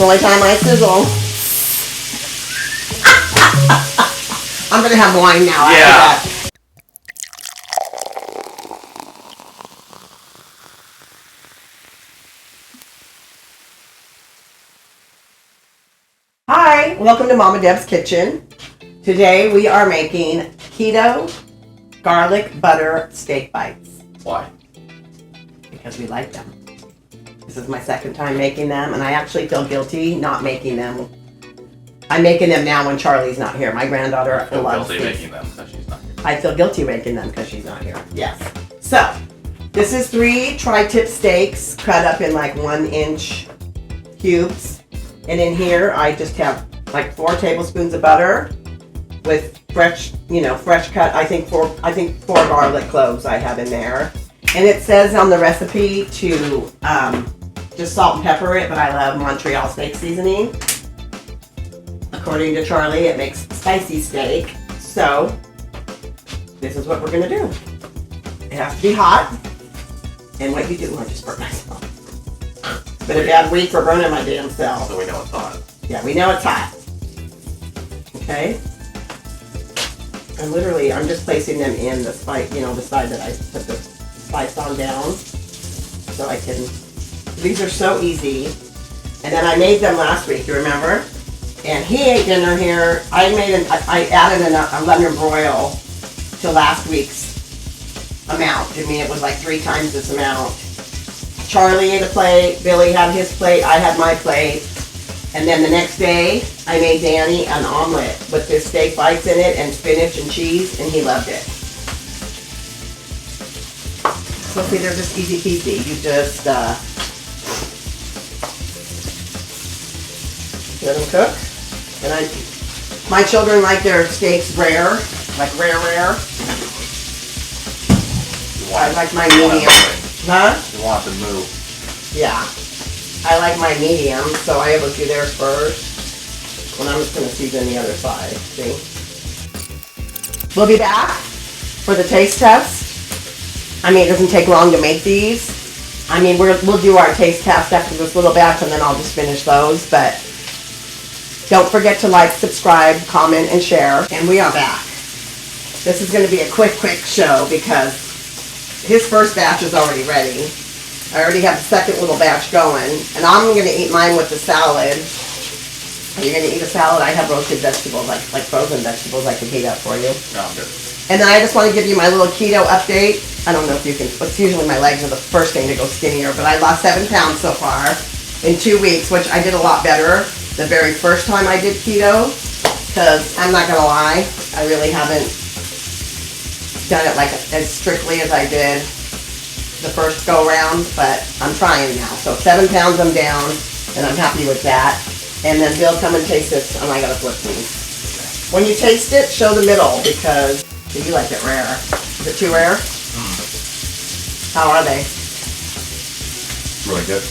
The only time I sizzle. I'm gonna have wine now after that. Hi, welcome to Mama Deb's Kitchen. Today we are making keto garlic butter steak bites. Why? Because we like them. This is my second time making them, and I actually feel guilty not making them. I'm making them now when Charlie's not here. My granddaughter loves guilty these. making them because she's not here. I feel guilty making them because she's not here. Yes. So, this is 3 tri-tip steaks cut up in like 1-inch cubes. And in here, I just have like 4 tablespoons of butter with fresh cut. I think four garlic cloves I have in there. And it says on the recipe to just salt and pepper it, but I love Montreal Steak Seasoning. According to Charlie, it makes spicy steak. So, this is what we're gonna do. It has to be hot. And what you do, I just burn myself. Been a bad week for burning my damn self. So we know it's hot. Yeah, we know it's hot. Okay? And literally, I'm just placing them in the spice, the side that I put the spice on down. So I can, these are so easy. And then I made them last week, you remember? And he ate dinner here. I added a London Broil to last week's amount. I mean, it was like 3 times this amount. Charlie ate a plate, Billy had his plate, I had my plate. And then the next day, I made Danny an omelet with his steak bites in it and spinach and cheese, and he loved it. So see, they're just easy peasy. You just let them cook. And my children like their steaks rare, like rare. I like my medium. Huh? You want to move. Yeah. I like my medium, so I always do theirs first. And I'm just going to season the other side. See? We'll be back for the taste test. I mean, it doesn't take long to make these. I mean, we'll do our taste test after this little batch, and then I'll just finish those. But don't forget to like, subscribe, comment, and share. And we are back. This is going to be a quick show because his first batch is already ready. I already have the second little batch going. And I'm going to eat mine with the salad. Are you going to eat a salad? I have roasted vegetables, like frozen vegetables I can heat up for you. No, I'm good. And then I just want to give you my little keto update. I don't know if you can, it's usually my legs are the first thing to go skinnier, but I lost 7 pounds so far in 2 weeks, which I did a lot better the very first time I did keto, because I'm not going to lie, I really haven't done it like as strictly as I did the first go round, but I'm trying now. So 7 pounds I'm down, and I'm happy with that. And then Bill, come and taste this, and I gotta flip these. When you taste it, show the middle, because you like it rare. Is it too rare? How are they? Really good.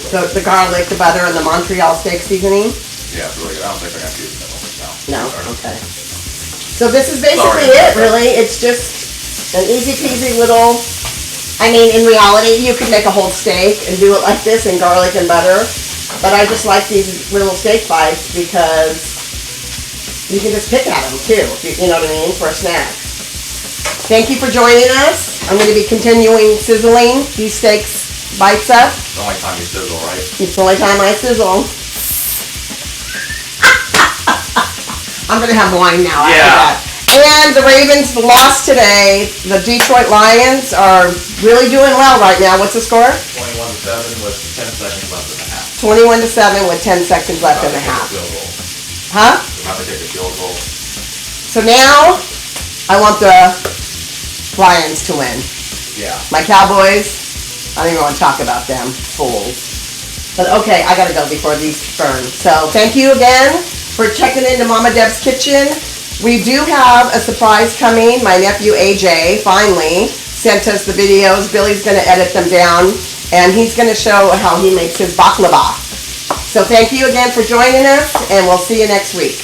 So the garlic, the butter, and the Montreal Steak Seasoning? Yeah, it's really good. I don't think they're going to use it now. No? Okay. So this is basically it, really. It's just an easy peasy little, I mean, in reality, you could make a whole steak and do it like this in garlic and butter. But I just like these little steak bites because you can just pick at them too, you know what I mean, for a snack. Thank you for joining us. I'm going to be continuing sizzling these steaks bites up. It's the only time you sizzle, right? It's the only time I sizzle. I'm going to have wine now after that. And the Ravens lost today. The Detroit Lions are really doing well right now. What's the score? 21-7 with 10 seconds left in the half. 21-7 with 10 seconds left in the half. Huh? We'll have to take a field goal. So now, I want the Lions to win. Yeah. My Cowboys, I don't even want to talk about them. Fools. But okay, I gotta go before these burn. So thank you again for checking into Mama Deb's Kitchen. We do have a surprise coming. My nephew AJ finally sent us the videos. Billy's going to edit them down, and he's going to show how he makes his baklava. So thank you again for joining us, and we'll see you next week.